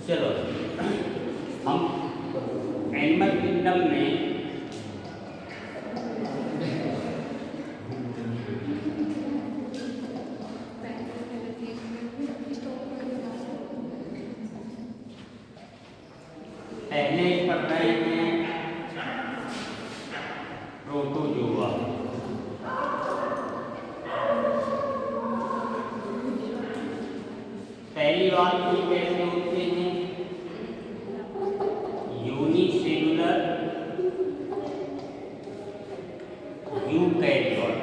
चलो हम animal kingdom में पहले पढ़ रहे हैं प्रोटोजोआ। पहली बात ये कैसे होते हैं, unicellular eukaryote.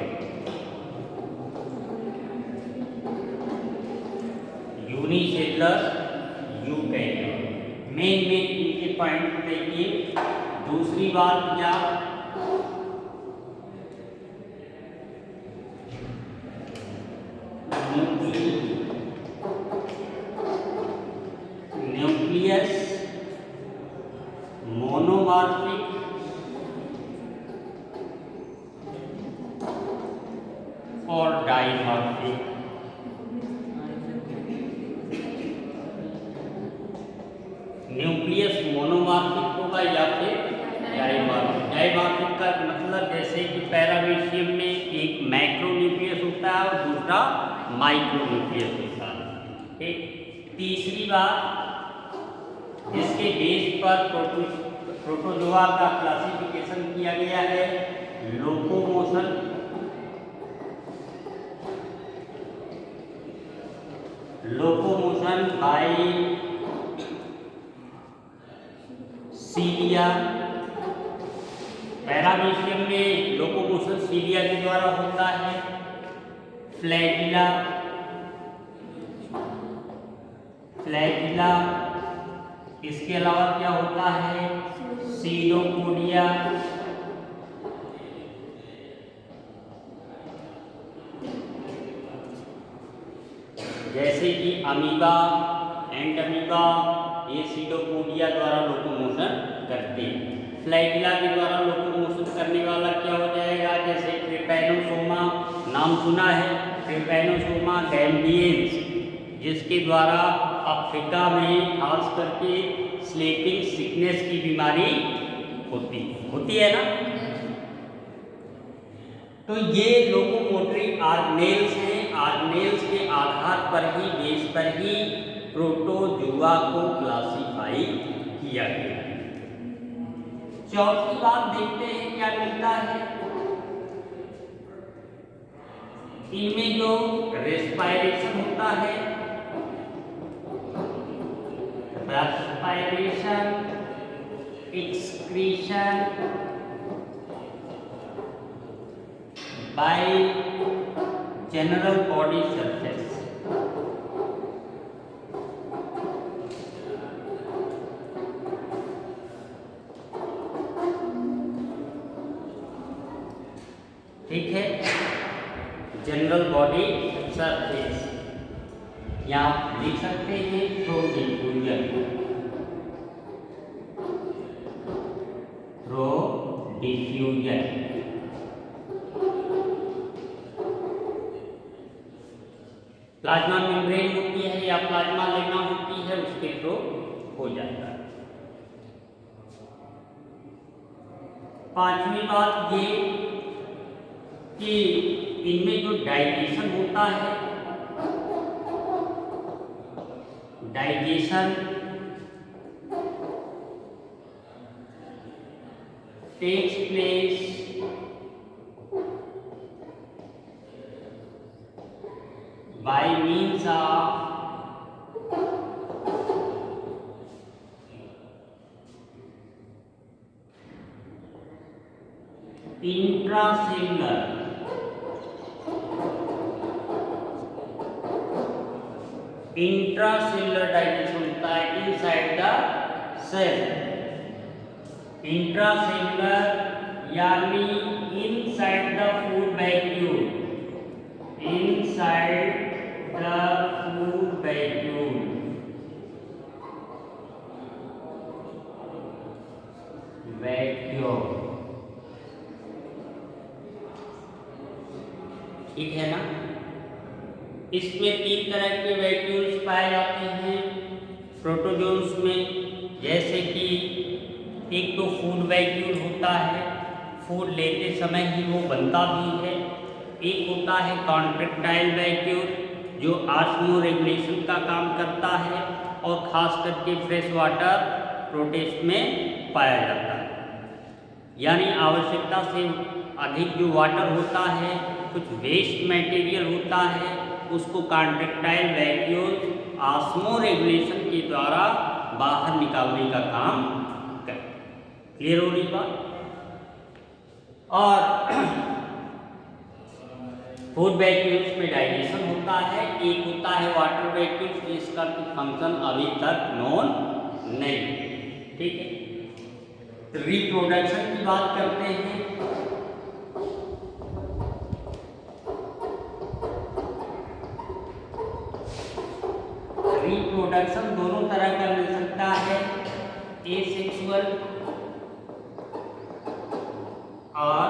Unicellular eukaryote main इनके पॉइंट देखिए। दूसरी बात क्या, न्यूक्लियस मोनोमॉर्फिक और डाइमॉर्फिक। न्यूक्लियस मोनोमॉर्फिक होगा या फिर डाइमॉर्फिक। डाइमॉर्फिक का मतलब जैसे कि पैरामीशियम में एक मैक्रोन्यूक्लियस होता है और दूसरा माइक्रोन्यूक्लियस होता है। ठीक। तीसरी बात, इसके बेस पर प्रोटोजोआ का क्लासिफिकेशन किया गया है लोकोमोशन, बाय सीलिया। पैरामीशियम में लोकोमोशन सीलिया के द्वारा होता है। फ्लैजिला, इसके अलावा क्या होता है, सीनोपोडिया, जैसे कि अमीबा एंड अमीबा, ये सीडोपोडिया द्वारा लोकोमोशन करते हैं। फ्लैजिला के द्वारा लोकोमोशन करने वाला क्या हो जाएगा, जैसे ट्रिपैनोसोमा, नाम सुना है ट्रिपैनोसोमा गैम्बियंस, जिसके द्वारा अफ्रीका में खास करके स्लीपिंग सिकनेस की बीमारी होती है ना। तो ये लोकोमोटरी ऑर्गेनेल्स हैं। ऑर्गेनेल्स के आधार पर ही, बेस पर ही प्रोटोजोआ को क्लासिफाई किया गया है। चौथी बात देखते हैं क्या मिलता है, इनमें जो रेस्पायरेशन होता है, respiration, excretion bye general body surface. ठीक है, जनरल बॉडी सरफेस या लिख सकते हैं थ्रू डिफ्यूजन। प्लाज्मा मेम्ब्रेन होती है या प्लाज्मा लेना होती है, उसके थ्रू हो जाता है। पांचवी बात ये कि इनमें जो डाइजेशन होता है, digestion takes place by means of intracellular digestion होता है इनसाइड द सेल। इंट्रासेलुलर यानी inside the food vacuole, inside the food vacuole. ठीक है ना। इसमें 3 तरह के वैक्यूल्स पाए जाते हैं प्रोटोजोन्स में, जैसे कि एक तो फूड वैक्यूल होता है, फूड लेते समय ही वो बनता भी है। एक होता है कॉन्ट्रैक्टाइल वैक्यूल जो ऑस्मो रेगुलेशन का काम करता है और ख़ास करके फ्रेश वाटर प्रोटेस्ट में पाया जाता है। यानी आवश्यकता से अधिक जो वाटर होता है, कुछ वेस्ट मटेरियल होता है, उसको कॉन्ट्रैक्टाइल वैक्यूल ऑस्मो रेगुलेशन के द्वारा बाहर निकालने का काम करते हैं। क्लियर हो रही बात? और फूड वैक्यूल्स में डाइजेशन होता है, एक होता है वाटर वैक्यूल्स जिसका फंक्शन अभी तक नोन नहीं। ठीक है, रिप्रोडक्शन की बात करते हैं। रिप्रोडक्शन दोनों तरह का मिल सकता है, एसेक्सुअल और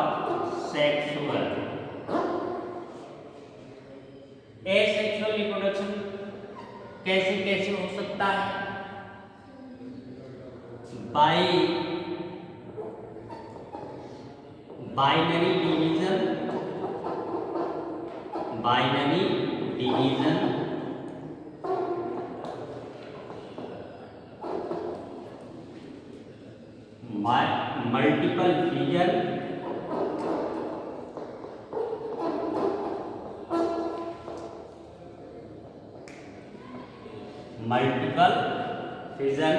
सेक्सुअल। एसेक्सुअल रिप्रोडक्शन कैसे कैसे हो सकता है? Binary division, multiple fission,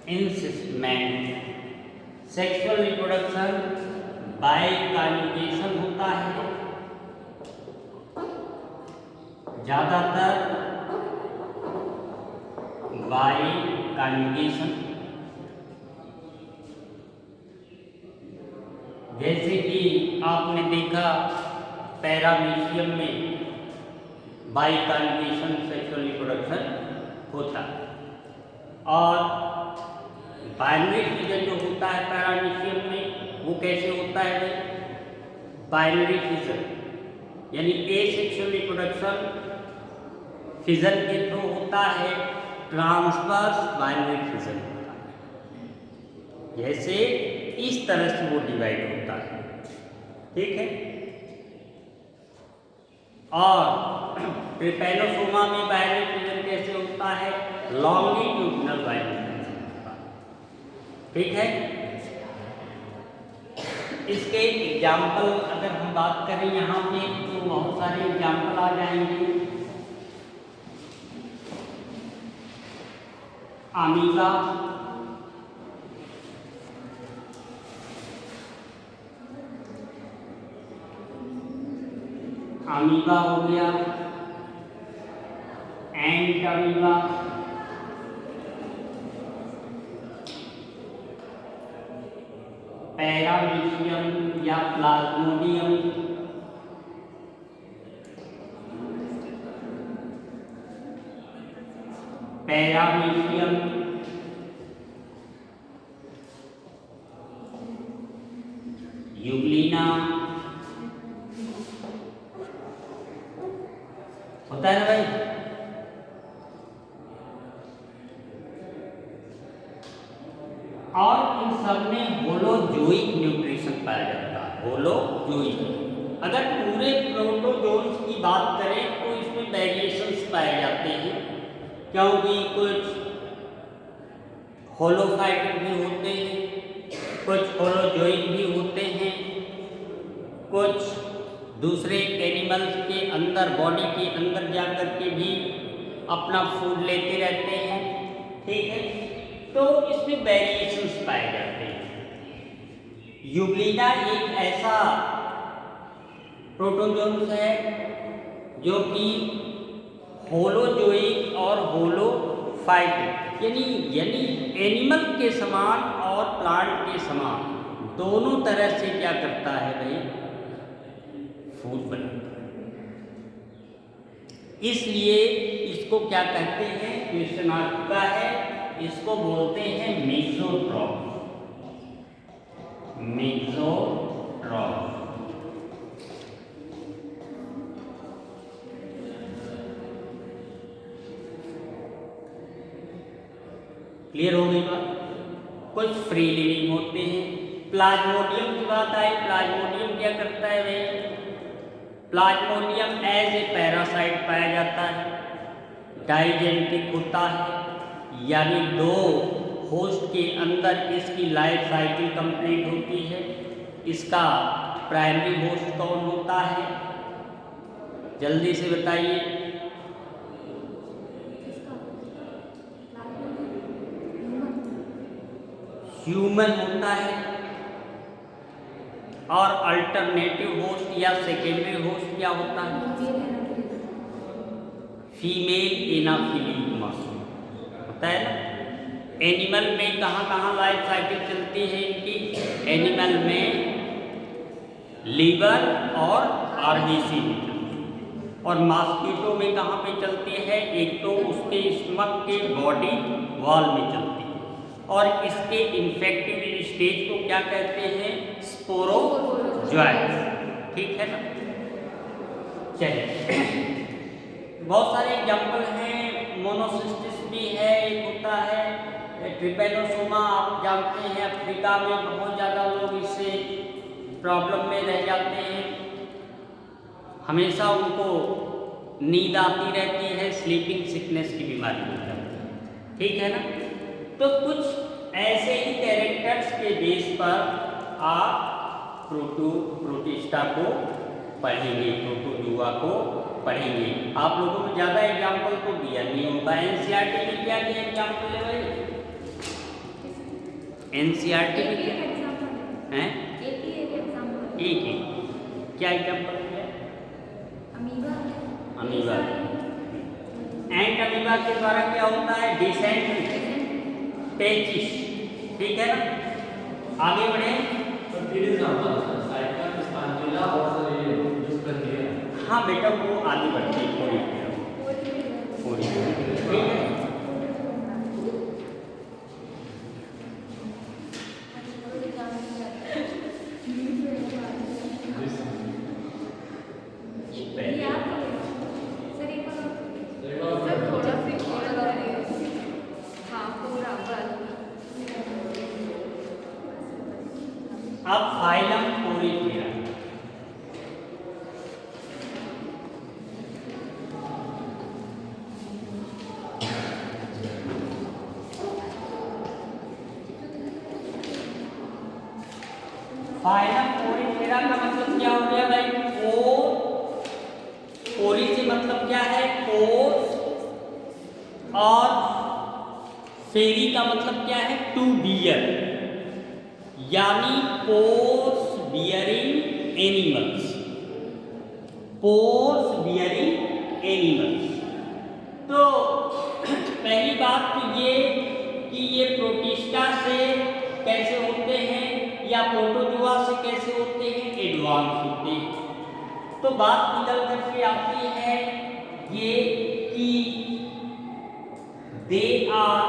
encystment. Sexual reproduction by conjugation होता है, ज्यादातर बाय कॉन्जुगेशन। जैसे कि आपने देखा पैरामीशियम में बाय कॉन्जुगेशन सेक्सुअल रिप्रोडक्शन होता है। और बाइनरी फिजन जो होता है पैरामीशियम में, वो कैसे होता है? बाइनरी फिजन यानी एसेक्सुअल रिप्रोडक्शन फिजन के थ्रू होता है, ट्रांसवर्स बाइनरी फिजन होता है। जैसे इस तरह से वो डिवाइड होता है। ठीक है, और ट्रिपैनोसोमा में बाइनरी फिजन कैसे होता है? लॉन्गिट्यूडिनल बाइनरी फिजन होता है। ठीक है, इसके एग्जाम्पल अगर हम बात करें यहाँ पे तो बहुत सारे एग्जाम्पल आ जाएंगे। अमीबा, अमीबा हो गया, एंट अमीबा, पैरामीशियम या प्लाज्मोडियम, पैरामीशियम, यूग्लिना होता है ना भाई। और इन सब में होलोजोइक न्यूट्रिशन पाया जाता है। होलोजोइक। अगर पूरे प्रोटोजोन्स की बात करें तो इसमें वेरिएशंस पाए जाते हैं, क्योंकि कुछ होलोफाइटिक भी होते हैं, कुछ होलोजोइक भी होते हैं, कुछ दूसरे एनिमल्स के अंदर बॉडी के अंदर जाकर के भी अपना फूड लेते रहते हैं। ठीक है, तो इसमें वेरिएशंस पाए जाते हैं। यूग्लिना एक ऐसा प्रोटोजोन्स है जो कि होलोजोइक और होलोफाइटिक यानी एनिमल के समान और प्लांट के समान दोनों तरह से क्या करता है भाई? फूड बनाता है। इसलिए इसको क्या कहते हैं, क्वेश्चन आ चुका है, इसको बोलते हैं मेसोट्रॉफ। मेसोट्रॉफ क्लियर हो गई बात। कुछ फ्री लिविंग होते हैं। प्लाज्मोडियम की बात आई, प्लाज्मोडियम क्या करता है भाई, प्लाज्मोडियम एज ए पैरासाइट पाया जाता है, डाइजेनेटिक होता है, यानी 2 होस्ट के अंदर इसकी लाइफ साइकिल कंप्लीट होती है। इसका प्राइमरी होस्ट कौन होता है, जल्दी से बताइए। ह्यूमन होता है। और अल्टरनेटिव होस्ट या सेकेंडरी होस्ट क्या होता है, फीमेल एनाफिलीमा होता है ना। एनिमल में कहाँ लाइफ साइकिल चलती है इनकी, एनिमल में लीवर और आरबीसी में चलती है, और मॉस्किटो में कहाँ पे चलती है, एक तो उसके स्टमक के बॉडी वॉल में चलती है, और इसके इन्फेक्टिव स्टेज को क्या कहते हैं, स्पोरोजोइट। ठीक है ना। चलिए बहुत सारे एग्जाम्पल हैं, मोनोसिस्टिस भी है, एक होता है ट्रिपेनोसोमा, आप जानते हैं अफ्रीका में बहुत ज़्यादा लोग इससे प्रॉब्लम में रह जाते हैं, हमेशा उनको नींद आती रहती है, स्लीपिंग सिकनेस की बीमारी हो जाती है। ठीक है ना। तो कुछ ऐसे ही कैरेक्टर्स के बेस पर आप प्रोटिस्टा को पढ़ेंगे, प्रोटोजुआ को पढ़ेंगे। आप लोगों को ज़्यादा एग्जाम्पल तो दिया नहीं होगा। एनसीईआरटी में क्या क्या एग्जाम्पल है भाई, एनसीईआरटी में क्या है, एक ही क्या एग्जाम्पल दिया, अमीबा। एंट अमीबा के द्वारा क्या होता है, डिसेंट पेचिस। ठीक है ना। आगे बढ़े। हाँ बेटा वो आगे बढ़ती है पूरी। ठीक है। अब फाइलम पोरीफेरा। फाइलम पोरीफेरा का मतलब क्या हो गया भाई, पोरी से मतलब क्या है, पोर्स, और फेरी का मतलब क्या है, टू बियर, यानी pores bearing animals, pores bearing animals. तो पहली बात तो ये कि ये प्रोटिस्टा से कैसे होते हैं या प्रोटोजुआ से कैसे होते हैं, एडवांस होते हैं। तो बात निकल करके आती है ये कि they are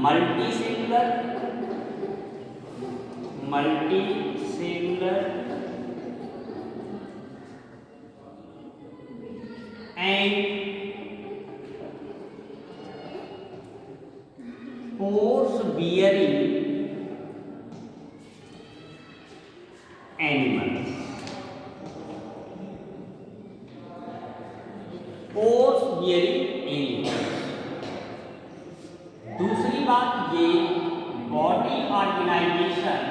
multicellular and pores bearing animals. Pores bearing animals. दूसरी बात ये बॉडी ऑर्गेनाइजेशन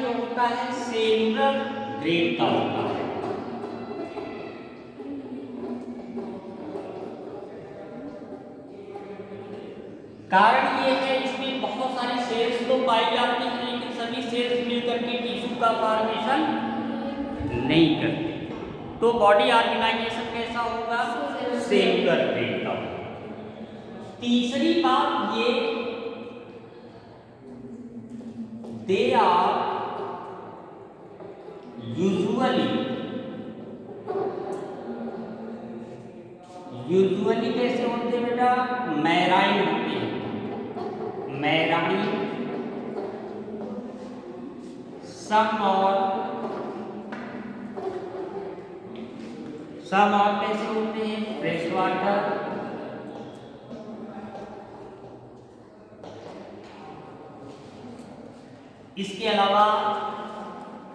जो होता है सेलुलर ग्रेड का होता है। कारण ये है इसमें बहुत सारी सेल्स तो पाई जाती हैं, लेकिन सभी सेल्स मिलकर के टिश्यू का फॉर्मेशन नहीं करते। तो बॉडी ऑर्गेनाइजेशन कैसा होगा, सेव कर देता हूं। तीसरी बात ये, दे आर यूजुअली कैसे होते हैं बेटा, मैराइन होते हैं, मैराइन। सम और कैसे होते हैं, फ्रेश वाटर। इसके अलावा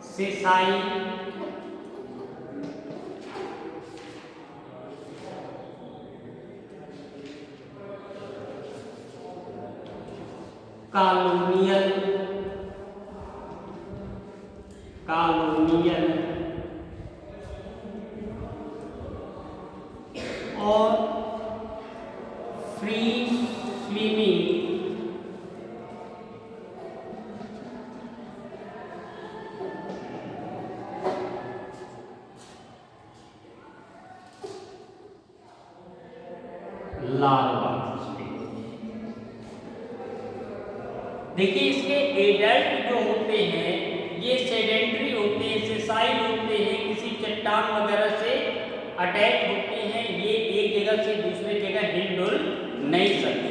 सेसाई, कॉलोनियल और फ्री स्विमिंग लार्वा। देखिए इसके एडल्ट जो होते हैं ये सेडेंटरी होते हैं, सेसाइल होते हैं, किसी चट्टान वगैरह से अटैच होते हैं, ये एक जगह से दूसरे जगह हिल डुल नहीं सकते।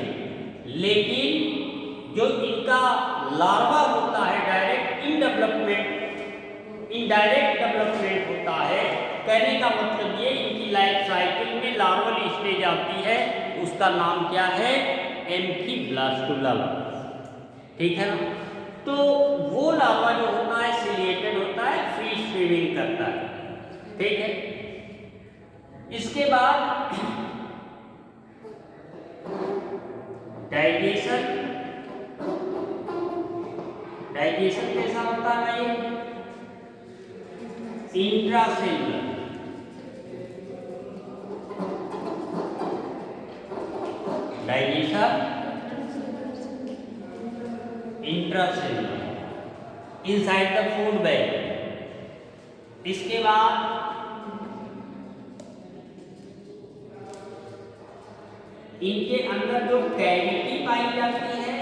लेकिन जो इनका लार्वा होता है डायरेक्ट इनडायरेक्ट डेवलपमेंट होता है। कहने का मतलब ये, इनकी लाइफ साइकिल में लार्वल स्टेज आती है, उसका नाम क्या है, एम्फीब्लास्टुला। ठीक है ना। तो वो लार्वा जो होता है सिलिएटेड होता है, फ्री स्विमिंग करता है। ठीक है। इसके बाद डाइजेशन कैसा होता है, ये intracellular. Digestion intracellular inside the food bag. इसके बाद इनके अंदर जो कैविटी पाई जाती है,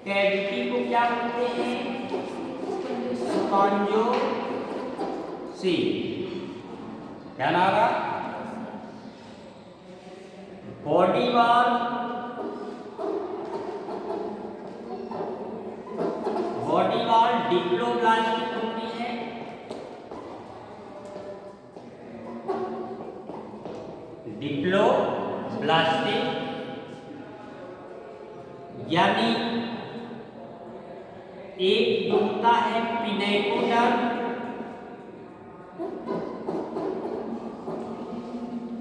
कैविटी को क्या बोलते हैं, स्पॉन्जोसिल। क्या नाम है, बॉडी वॉल डिप्लोब्लास्टिक होती है। डिप्लोब्लास्टिक यानी एक होता है पिनेकोडर्म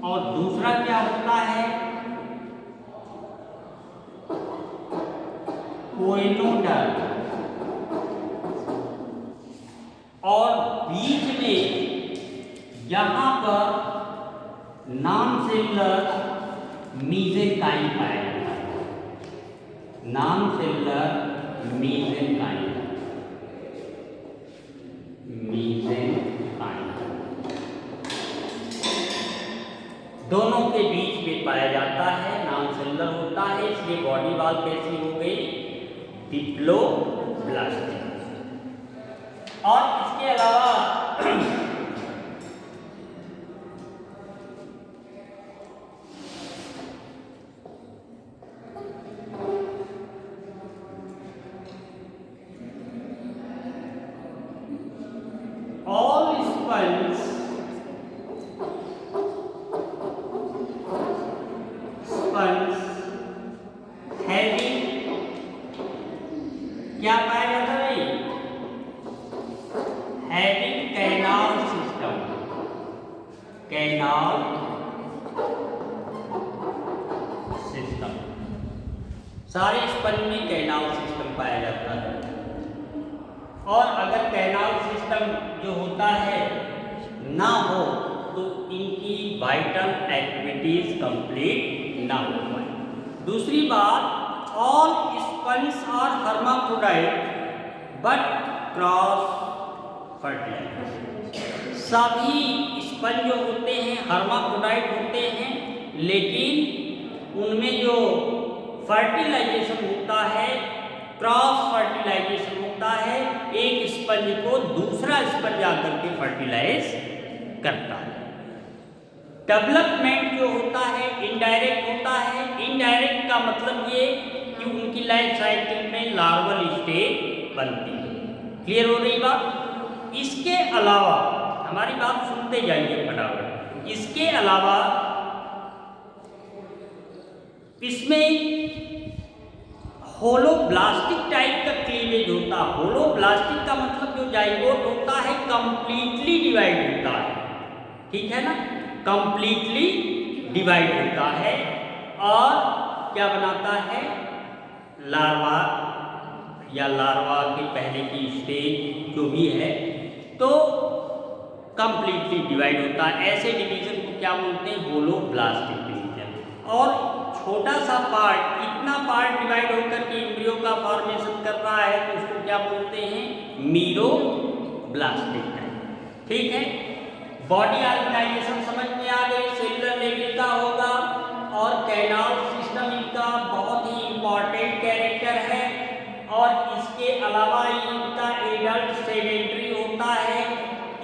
और दूसरा क्या होता है, कोएनोडर्म। और बीच में यहां पर नॉन सेलुलर मीसेंकाइम पाया जाता है, नॉन सेलुलर मीसेंकाइम। दोनों के बीच में पाया जाता है, नॉन सेलुलर होता है, इसलिए बॉडी वॉल कैसी हो गई, डिप्लोब्लास्टिक। और इसके अलावा all sponges having क्या पाया जाता है, having canal system, सारे स्पंज में कैनाल सिस्टम पाया जाता है। और अगर कैनाल सिस्टम जो होता है ना हो तो इनकी वाइटल एक्टिविटीज कंप्लीट ना हो पाए। दूसरी बात, all sponge are hermaphrodite but cross fertilised. सभी स्पंज जो होते हैं हर्माफ्रोडाइट होते हैं, लेकिन उनमें जो फर्टिलाइजेशन होता है, क्रॉस फर्टिलाइजेशन होता है, एक स्पंज को दूसरा स्पंज आकर के फर्टिलाइज करता है। डेवलपमेंट जो होता है इनडायरेक्ट होता है। इनडायरेक्ट का मतलब ये कि उनकी लाइफ साइकिल में लार्वल स्टेज बनती है। क्लियर हो रही बात? इसके अलावा हमारी बात सुनते जाइए फटाफट। इसके अलावा इसमें होलोब्लास्टिक टाइप का क्लीवेज होता है। होलोब्लास्टिक का मतलब जो जाइगोट होता है कंप्लीटली डिवाइड होता है, ठीक है ना, कंप्लीटली डिवाइड होता है और क्या बनाता है, लार्वा या लार्वा के पहले की स्टेज जो भी है तो कंप्लीटली डिवाइड होता है। ऐसे डिवीजन को क्या बोलते हैं, होलोब्लास्टिक डिवीजन। और छोटा सा पार्ट, इतना पार्ट डिवाइड होकर के एम्ब्रियो का फॉर्मेशन कर रहा है तो उसको क्या बोलते हैं, मीरोब्लास्टिक है, ठीक है। बॉडी ऑर्गेनाइजेशन समझ में आ गई, सेलुलर लेवल का होगा और कैनाल सिस्टम इनका बहुत ही इंपॉर्टेंट कैरेक्टर है। और इसके अलावा इनका एडल्ट सेडेंटरी होता है।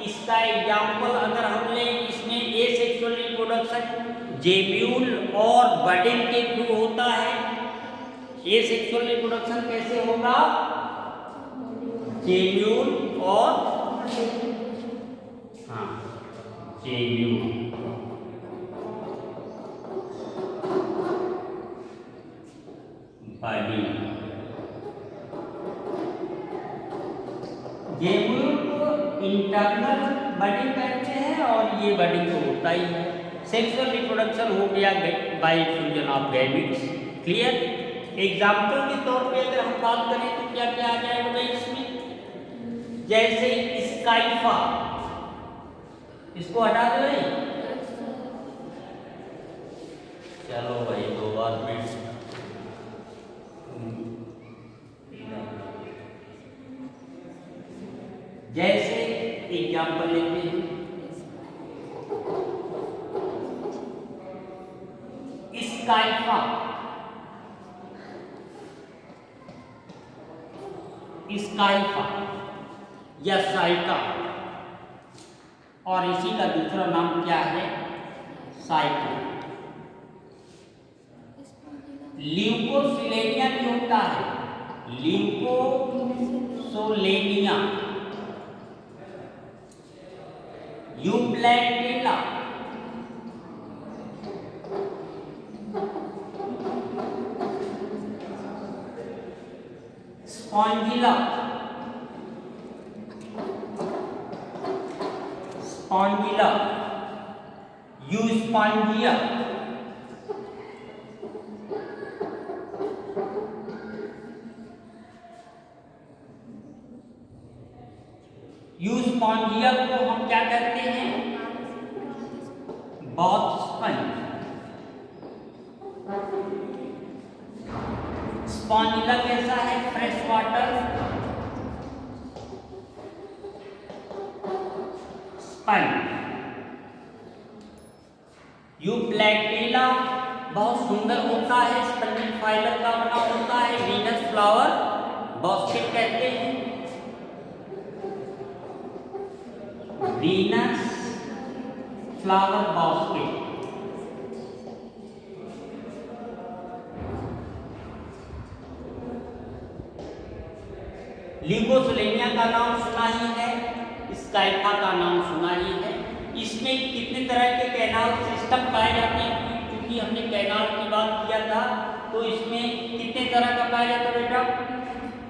इसका एग्जाम्पल अगर हम लें, इसमें एसेक्सुअल रिप्रोडक्शन जेम्यूल और बडिंग के थ्रू होता है। एसेक्सुअल रिप्रोडक्शन कैसे होगा, जेम्यूल और जेम्यूल बडिंग। जेम्यूल को इंटरनल बडिंग कहते हैं और ये बडिंग तो होता ही है। सेक्सुअल रिप्रोडक्शन हो गया bye fusion of gametes. Clear? Example के तौर पे अगर हम बात करें तो क्या क्या आ जाएगा इसमें, जैसे स्काइफा, इसको हटा दो भाई, चलो भाई 2 बार में जैसे एग्जाम्पल लेते हैं स्काइफा, स्काइफा या साइका, और इसी का दूसरा नाम क्या है, साइको। ल्यूकोसिलेनिया भी होता है, Leucosolenia, यूप्लैटिला, Spongilla, Spongilla, Euspongia, Euspongia को हम क्या कहते हैं, बॉथ स्पंज। स्पॉन्जिला कैसा है, फ्रेश वाटर स्पंज। यूप्लैटिला बहुत सुंदर होता है, स्पंजिक फाइबर का बना होता है, वीनस फ्लावर बास्केट कहते हैं, वीनस फ्लावर बास्केट। ल्यूकोसोलेनिया का नाम सुना ही है, स्काइफा का नाम सुना ही है। इसमें कितने तरह के कैनाल सिस्टम पाए जाते हैं, क्योंकि हमने कैनाल की बात किया था तो इसमें कितने तरह का पाया जाता है बेटा,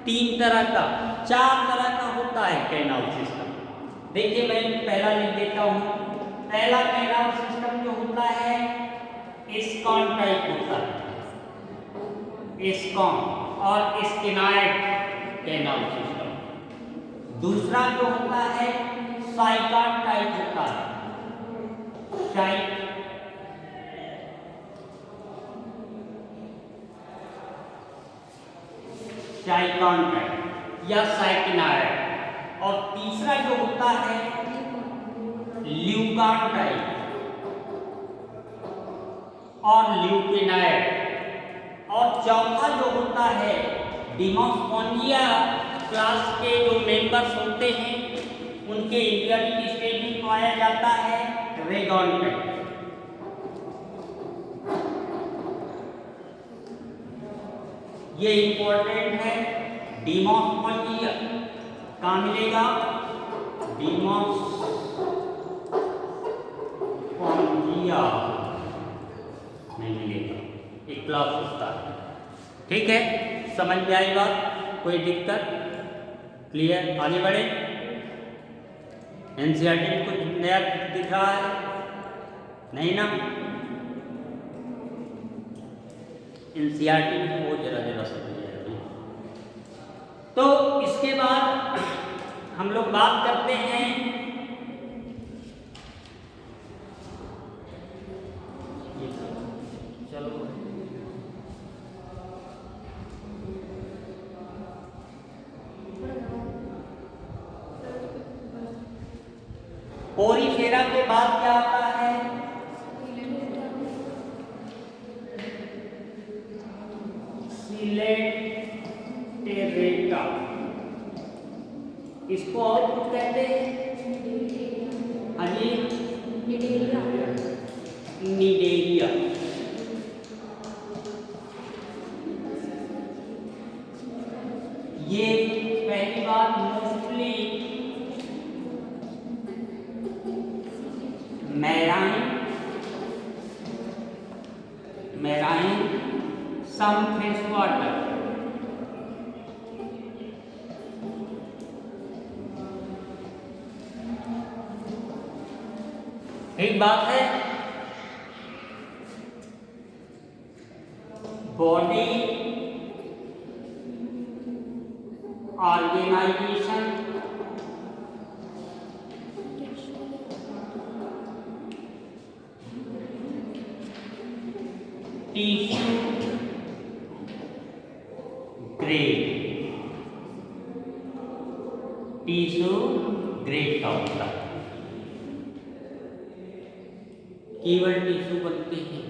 3 तरह का, 4 तरह का होता है कैनाल सिस्टम। देखिए मैं पहला लिख देता हूँ। पहला कैनाल सिस्टम जो होता है एस्कॉन टाइप होता है, एस्कॉन और स्टेनॉइड कैनाल सिस्टम। दूसरा जो होता है साइकॉन टाइप होता है, साइकॉन टाइप या साइकिनाइड। और तीसरा जो होता है ल्यूकॉन टाइप और ल्यूकेनाइड। और चौथा जो होता है डिमोस्पोंजिया क्लास के जो मेंबर्स होते हैं उनके एम्ब्रियोनिक स्टेज में पाया जाता है रेगोनटाइट। ये इंपॉर्टेंट है। डिमोस्पोंजिया कहाँ मिलेगा? डिमोस्पोंजिया नहीं मिलेगा, एक क्लास होता है। ठीक है, समझ में आई बात? कोई दिक्कत? क्लियर? आगे बढ़े। एनसीईआरटी में कुछ नया दिख रहा है? नहीं ना? एनसीईआरटी में बहुत जरा समझ आएगा। तो इसके बाद हम लोग बात करते हैं चलो पोरीफेरा के बाद क्या आता है? सिलेंटेरेटा। इसको और कुछ कहते हैं? हाँ जी, निडेरिया। ये पहली बात mostly marine some fresh water. एक बात है, बॉडी ऑर्गेनाइजेशन टिश्यू ग्रेड का होता है। केवल टिश्यू बनते हैं,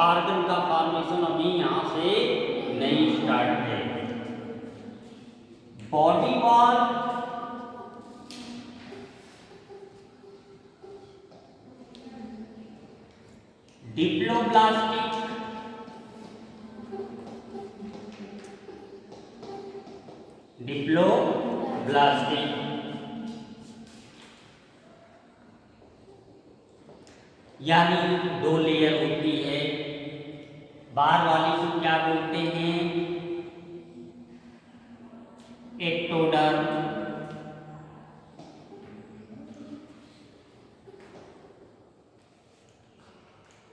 ऑर्गन का फॉर्मेशन अभी यहां से नहीं स्टार्ट है। बॉडी वॉल डिप्लोब्लास्टिक यानी 2 लेयर होती है। बाहर वाली को क्या बोलते हैं? एक्टोडर्म।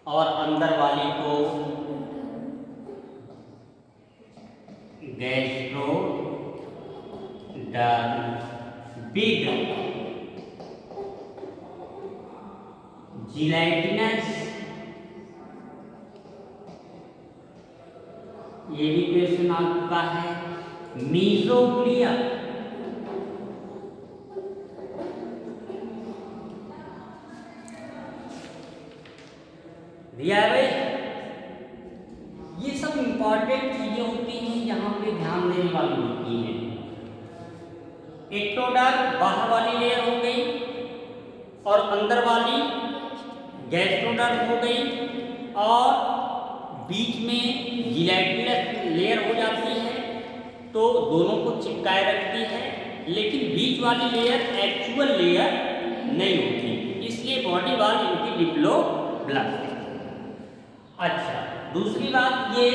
और अंदर वाली को गैस्ट्रोडर्म। बिग जिलेटिनस, ये भी क्वेश्चन आ चुका है। मीजोग्लिया, दिया है भाई। ये सब इंपॉर्टेंट चीजें होती हैं, यहाँ पे ध्यान देने वाली होती हैं। एक्टोडर्म बाहर वाली लेयर हो गई और अंदर वाली गैस्ट्रोडर्म हो गई, और बीच में जिलेटिनस लेयर हो जाती है, तो दोनों को चिपकाए रखती है, लेकिन बीच वाली लेयर एक्चुअल लेयर नहीं होती, इसलिए बॉडी वॉल इनकी डिप्लोब्लास्टिक। अच्छा, दूसरी बात ये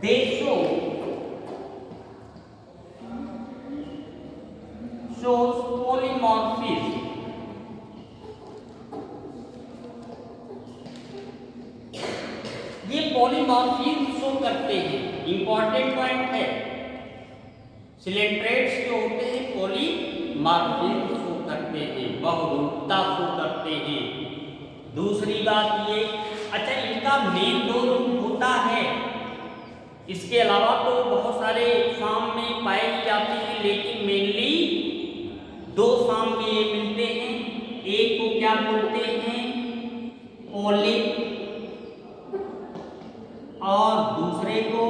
देशों shows polymorphism। ये पॉलीमॉर्फिज्म शो करते हैं, इंपॉर्टेंट पॉइंट है। सिलेंट्रेट्स जो होते हैं पॉलीमॉर्फिज्म शो करते हैं, बहुरूपता शो करते हैं। दूसरी बात ये, अच्छा, इनका मेन 2 रूप होता है, इसके अलावा तो बहुत सारे फॉर्म में पाई जाती हैं, लेकिन मेनली दो फॉर्म में ये मिलते हैं। एक को क्या बोलते हैं, पोलिप, और दूसरे को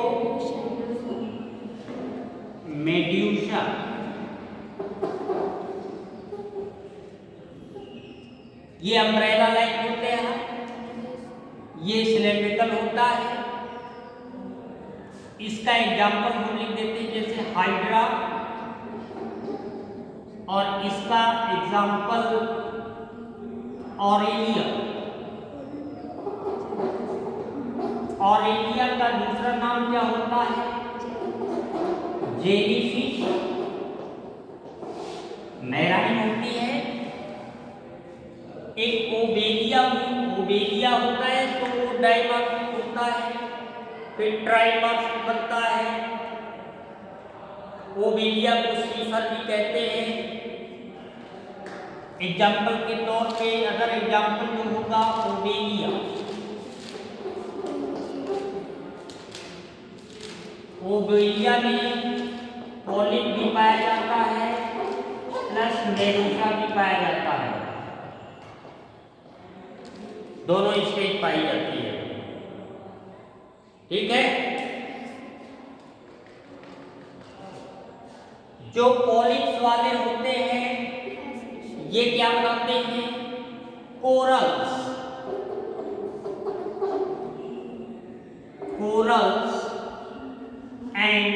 मेड्यूसा। ये अम्ब्रेला लाइक होते हैं, ये सिलेंड्रिकल होता है। इसका एग्जाम्पल हम लिख देते हैं जैसे हाइड्रा, और इसका एग्जाम्पल ऑरेलिया। ऑरेलिया का दूसरा नाम क्या होता है, जेलीफिश। मैराइन होती है। एक ओबेलिया, ओबेलिया होता है तो वो डाइमॉर्फिक होता है, फिर ट्राइमॉर्फिक बनता है। ओबेलिया को सीफर भी कहते हैं। एग्जाम्पल के तौर पे अगर एग्जाम्पल जो होगा ओबेलिया, ओबेलिया में पोलिप भी पाया जाता है प्लस मेडूसा भी पाया जाता है, दोनों स्टेज पाई जाती है। ठीक है। जो पॉलिप्स वाले होते हैं ये क्या बनाते हैं, corals. Corals and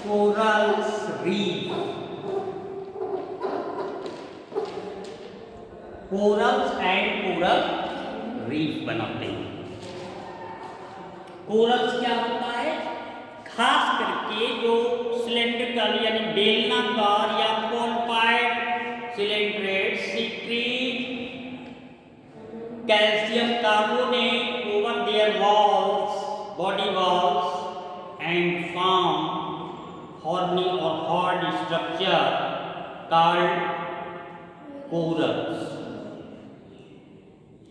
corals reef. Corals and coral reef बनाते हैं। कोरल्स क्या होता है, खास करके जो सिलेंड्रिकल यानी बेलनाकार या कॉन्पाइड सिलेंड्रेट secrete calcium carbonate over their walls, body walls and form horny or hard structure called corals।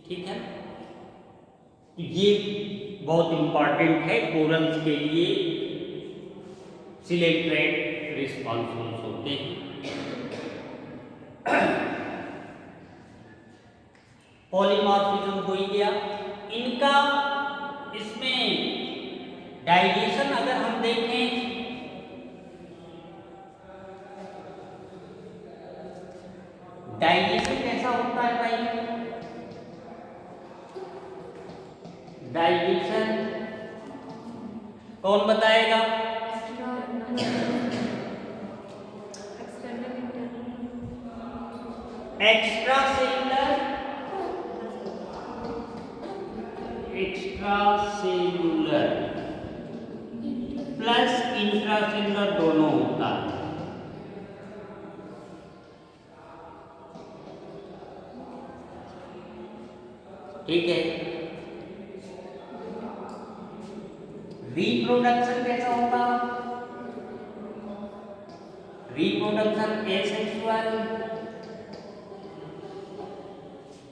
ठीक है, तो ये बहुत इंपॉर्टेंट है। कोरल्स के लिए सिलेंड्रेट रिस्पॉन्सिबल होते हैं। पॉलीमॉर्फिज्म हो ही गया इनका। इसमें डाइजेशन अगर हम देखें, डाइजेशन कैसा होता है भाई, डाइजेशन कौन बताएगा, extra cellular, extra cellular plus intra cellular दोनों होता है। ठीक है। रिप्रोडक्शन कैसा होगा, रिप्रोडक्शन एसेक्सुअल,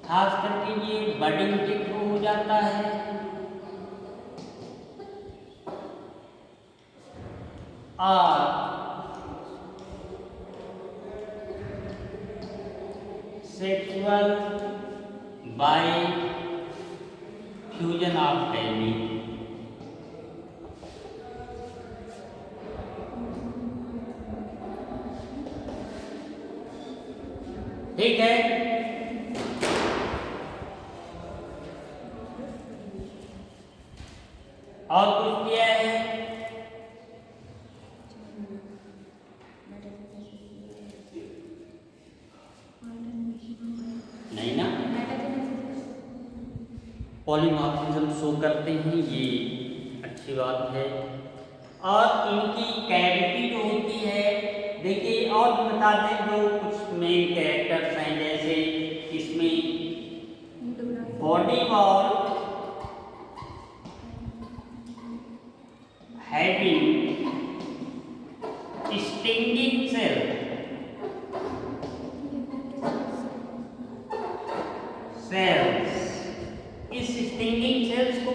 खास करके ये बडिंग के थ्रू हो जाता है। और sexual bye fusion of gamete. ठीक है। और कुछ किया है, नहीं ना। पॉलीमॉर्फिज्म शो करते हैं, ये अच्छी बात है। और इनकी कैविटी जो होती है, देखिए और भी बता दें जो कुछ मेन कैरेक्टर्स हैं, जैसे इसमें body wall having stinging cell, cells, इस स्टिंगिंग सेल्स को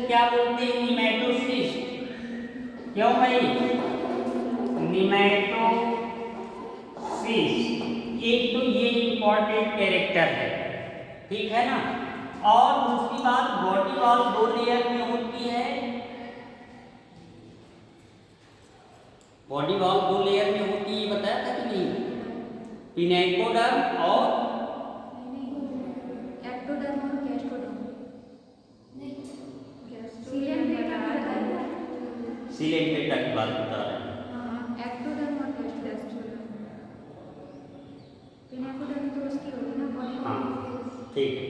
क्यों भाई? निमेटोसिस, एक तो ये इंपॉर्टेंट कैरेक्टर है, ठीक है ना। और दूसरी बात, बॉडी वॉल 2 लेयर में होती है, बॉडी वॉल 2 लेयर में होती है, बताया था कि नहीं? पिनेकोडर्म और एक्टोडर्म और गैस्ट्रोडर्म। सिलेंटेटा की बात बता रहे हैं। एक्टोडर्म और गैस्ट्रोडर्म। पिनेकोडर्म तो उसकी होगी ना बॉडी। हाँ ठीक है।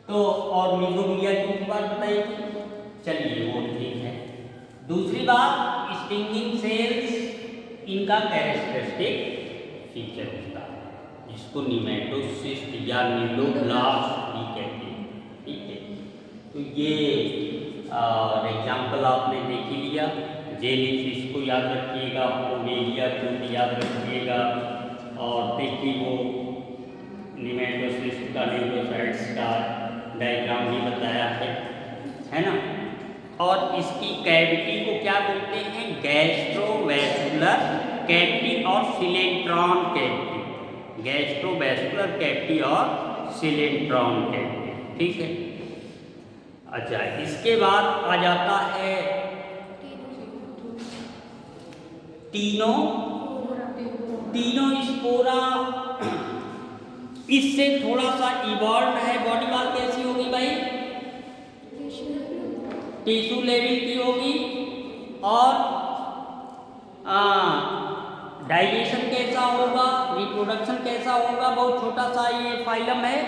तो और मीजोग्लिया की बात बताई थी, चलिए वो ठीक है। दूसरी बात, स्टिंगिंग सेल्स, इनका कैरेक्टरिस्टिक फीचर होता है, जिसको निमेटोसिस्ट या नीडोब्लास्ट भी कहते हैं, ठीक है। तो ये एग्जाम्पल आपने देख ही लिया। जेलीफिश को याद रखिएगा, ओमेलिया को याद रखिएगा, और देखिए वो निमेटोसिस्ट का, न्यूरोसाइट्स का डायग्राम भी बताया है ना। और इसकी कैविटी को क्या बोलते हैं? गैस्ट्रोवैस्कुलर कैविटी और सिलेंट्रॉन कैविटी, गैस्ट्रोवैस्कुलर कैविटी और सिलेंट्रॉन कैविटी, ठीक है। अच्छा, इसके बाद आ जाता है तीनों स्पोरा। इससे थोड़ा सा इवॉल्व है। बॉडी वॉल कैसी होगी भाई? टिश्यू लेवल की होगी। और डाइजेशन कैसा होगा, रिप्रोडक्शन कैसा होगा? बहुत छोटा सा ये फाइलम है,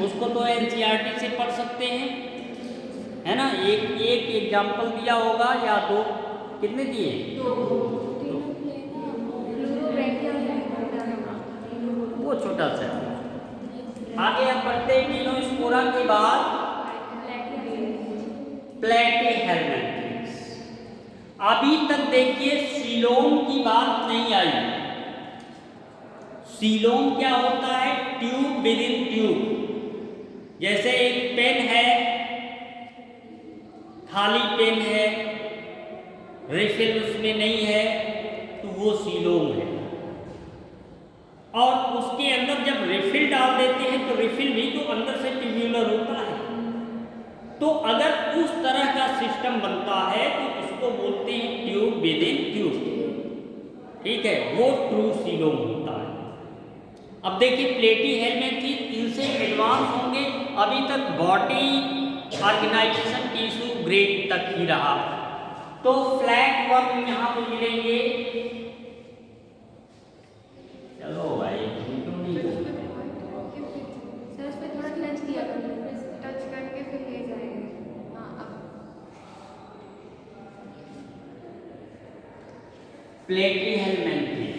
उसको तो एनसीईआरटी से पढ़ सकते हैं, है ना। एक एग्जाम्पल दिया होगा या दो, कितने दिए? वो छोटा सा। आगे अब बढ़ते हैं। तीनों स्पोरा के बाद प्लेटीहेल्मिन्थ्स। अभी तक देखिए सीलोम की बात नहीं आई। सीलोम क्या होता है? Tube with in tube. जैसे एक पेन है, खाली पेन है, रिफिल उसमें नहीं है, तो वो सीलोम है। और उसके अंदर जब रिफिल डाल देते हैं तो रिफिल भी तो अंदर से ट्यूब्यूलर होता है। तो अगर उस तरह का सिस्टम बनता है तो उसको बोलते हैं ट्यूब विद इन ट्यूब, ठीक है। वो ट्रू सीलोम होता है। अब देखिए प्लेटीहेल्मिन्थ्स, इनसे एडवांस होंगे। अभी तक बॉडी ऑर्गेनाइजेशन टिश्यू ग्रेड तक ही रहा। तो फ्लैट वर्म यहाँ पे मिलेंगे। चलो भाई, क्यों नहीं सर उस पे थोड़ा टच किया करो, टच करके फिर ले जाएंगे। हाँ अब प्लेटीहेल्मिन्थ्स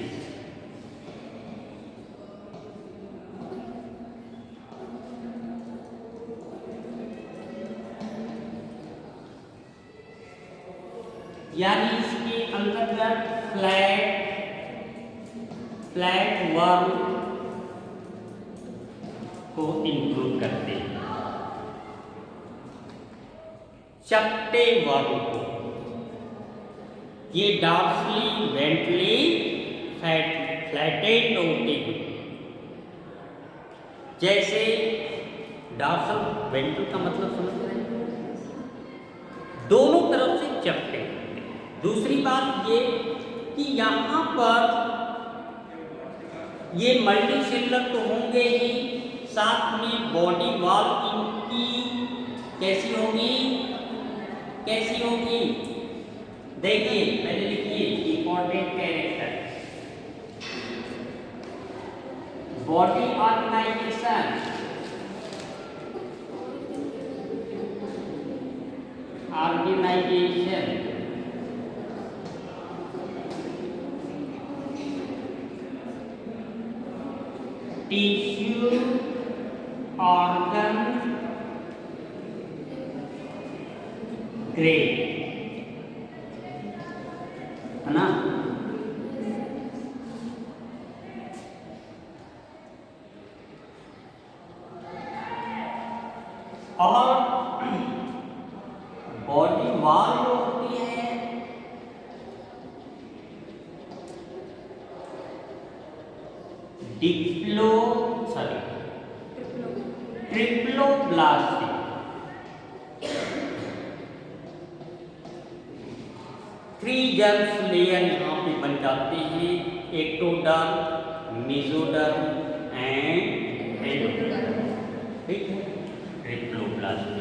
यानी इसके अंतर्गत फ्लैट वर्म को इंक्लूड करते हैं। चपटे वर्म को, ये डॉर्सली वेंट्रली फ्लैटेड होते हैं। जैसे डॉर्सल वेंट्रल का मतलब समझ रहे हैं, दोनों तरफ से चपटे। दूसरी बात ये कि यहाँ पर ये मल्टी सेलुलर तो होंगे ही, साथ में बॉडी वॉल इनकी कैसी होगी? कैसी होगी? देखिए पहले लिखिए important character. Body organisation, tissue organ grade, है ना। और बॉडी वॉल जो होती है ट्रिप्लोब्लास्ट। थ्री जर्म्स लेयर यहाँ पे बन जाते हैं, एक्टोडर्म, मेसोडर्म एंड एंडोडर्म। ठीक है, ट्रिप्लोब्लास्ट।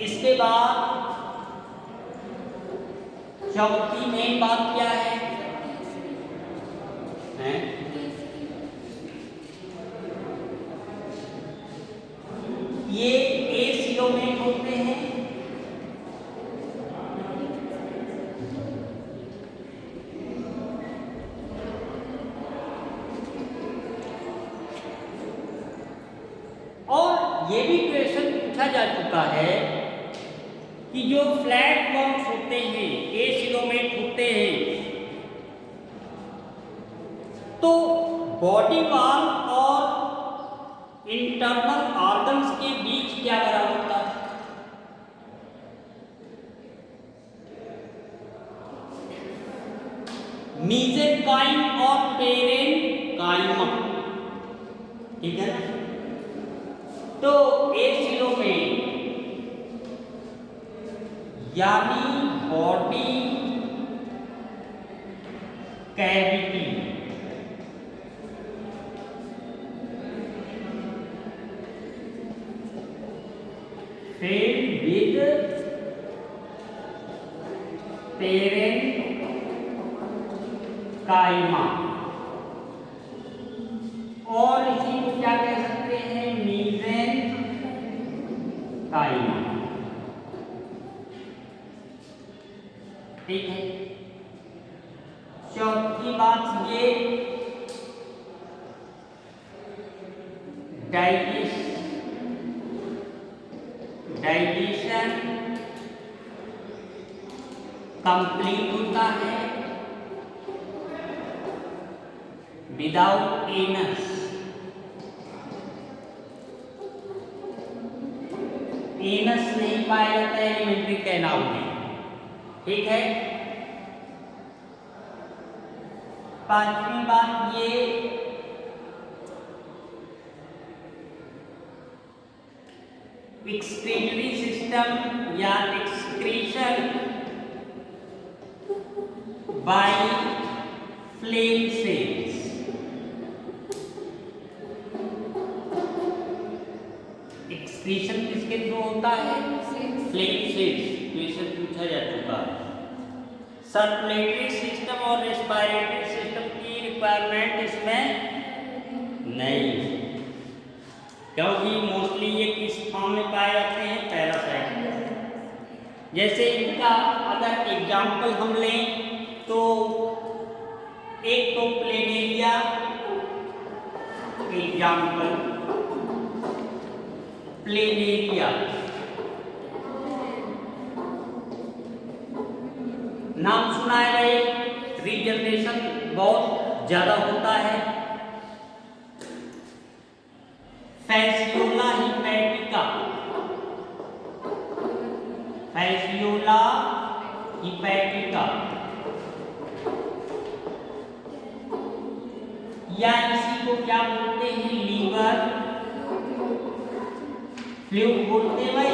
इसके बाद चौथी मेन बात क्या है? ये एसिलोमेट होते हैं। और ये भी क्वेश्चन पूछा जा चुका है कि जो फ्लैट वर्म्स होते हैं, एसिलोमेट होते हैं, तो बॉडी वॉल और इंटरनल ऑर्गन्स के बीच क्या बराबरता है? मीसेंकाइम और पेरेन्काइमा। ठीक है ना? तो एसिलोमेट यानी body cavity filled with parenchyma, और इसी को क्या कह सकते हैं? मीसेंकाइमा। ठीक है। चौथी बात ये डाइजेशन कंप्लीट होता है विदाउट एनस। एनस नहीं पाया जाता है एलिमेंट्री कैनाल में। ठीक है। पांचवी बात ये एक्सक्रीटरी सिस्टम या excretion by flame cells. Excretion किसके थ्रू होता है? Flame cells. क्वेश्चन पूछा जा चुका है। सर्कुलेटरी सिस्टम और रेस्पिरेटरी सिस्टम की रिक्वायरमेंट इसमें नहीं, क्योंकि मोस्टली ये किस फॉर्म में पाए जाते हैं? पैरासाइट। जैसे इनका अगर एग्जाम्पल हम लें तो एक तो प्लेनेरिया, एग्जाम्पल प्लेनेरिया। नाम सुना है भाई, रीजनरेशन बहुत ज्यादा होता है। फैसियोला हिपैटिका, फैसियोला हिपैटिका, या इसी को क्या बोलते हैं? लीवर फ्लूइड बोलते हैं भाई,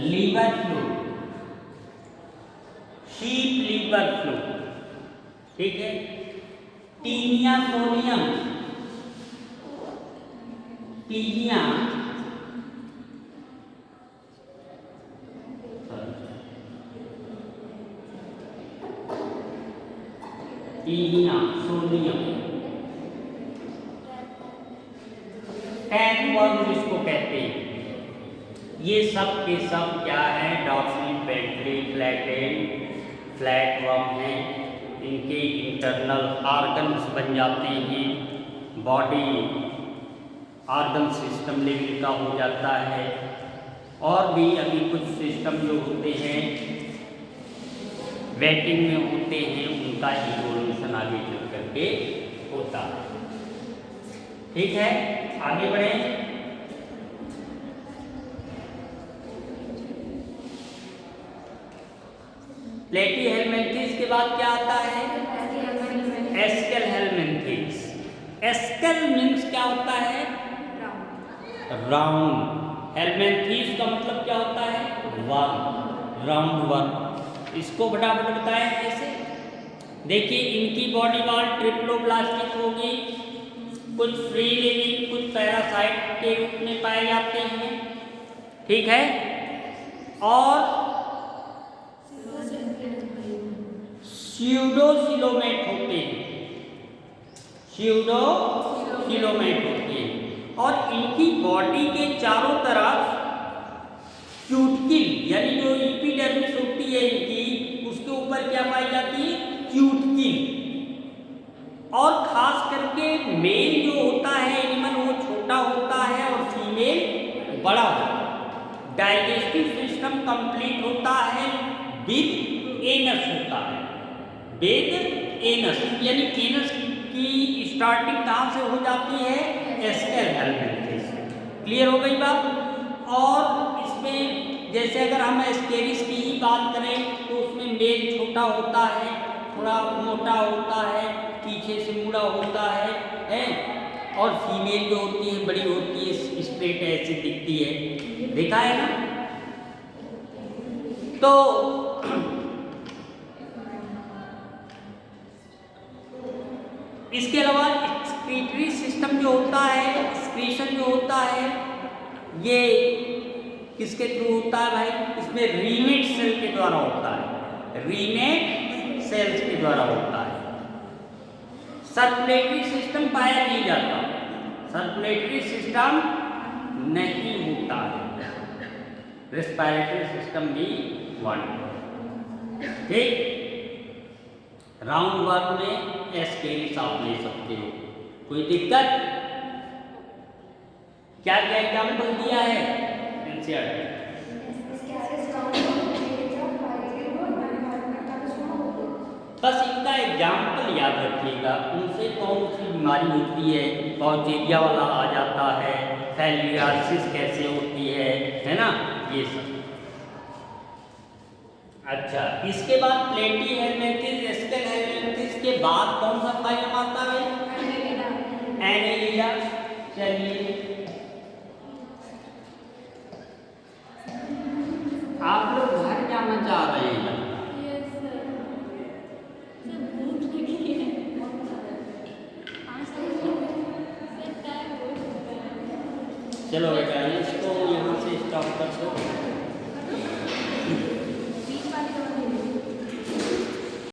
liver fluid, sheep liver fluid. ठीक है। Taenia solium, Taenia solium, tapeworm जिसको कहते हैं। ये सब के सब क्या है? डॉर्सली वेंट्रली फ्लैटेड फ्लैटवर्म हैं। इनके इंटरनल ऑर्गन्स बन जाते हैं, बॉडी ऑर्गन सिस्टम लेवल का हो जाता है। और भी अभी कुछ सिस्टम जो होते हैं वेटिंग में होते हैं उनका इवोल्यूशन आगे चल करके होता है। ठीक है, आगे बढ़ें। प्लेटीहेलमिन्थेस के बाद क्या आता है? एस्केलहेलमिन्थेस। एस्केल मीन्स क्या होता है? राउंड। हेलमिन्थेस का मतलब क्या होता है? One, round one. इसको फटाफट बताएं कैसे। देखिए, इनकी बॉडी वाल ट्रिप्लोब्लास्टिक होगी, कुछ फ्री लिविंग कुछ पैरासाइट के रूप में पाए जाते हैं। ठीक है, और स्यूडोसिलोमेट होते हैं, स्यूडोसिलोमेट होते हैं। और इनकी बॉडी के चारों तरफ क्यूटिकल यानी जो एपिडर्मिस होती है इनकी, उसके ऊपर क्या पाई जाती है? क्यूटिकल। और खास करके मेल जो होता है एनिमल वो छोटा होता है और फीमेल बड़ा होता है। डाइजेस्टिव सिस्टम कंप्लीट होता है विद एनस होता है, विद एनस। यानी एनस की स्टार्टिंग कहाँ से हो जाती है? एस्केलहेलमिन्थेस से। क्लियर हो गई बात। और इसमें जैसे अगर हम एस्केरिस की ही बात करें तो उसमें मेल छोटा होता है, थोड़ा मोटा होता है, पीछे से मुड़ा होता है, और फीमेल जो होती है बड़ी होती है, स्ट्रेट ऐसी दिखती है। देखा है ना? तो इसके अलावा एक्सक्रीटरी सिस्टम जो होता है, एक्सक्रीशन जो होता है, ये किसके थ्रू होता है भाई? इसमें रीनेट सेल के द्वारा होता है, रीनेट सेल्स के द्वारा होता है। सर्कुलेटरी सिस्टम पाया नहीं जाता, सर्कुलेटरी सिस्टम नहीं होता है। रेस्पिरेटरी सिस्टम भी वन। ठीक, राउंड वर्क में एस्केरिस आप ले सकते हो, कोई दिक्कत? क्या क्या एग्जाम्पल दिया है एनसीईआरटी? बस इनका एग्जाम्पल याद रखिएगा। उनसे कौन सी बीमारी होती है, पाउचेरिया वाला आ जाता है, फैलियासिस कैसे होती है ना, ये सब। अच्छा, इसके बाद प्लेटीहेलमिन्थेस, एस्केलहेलमिन्थेस के बाद कौन सा फाइलम आता है? एनेलिडा। चलिए, आप लोग घर जाना चाह रहे हैं? चलो बेटा, इसको यहाँ से स्टॉप कर दो।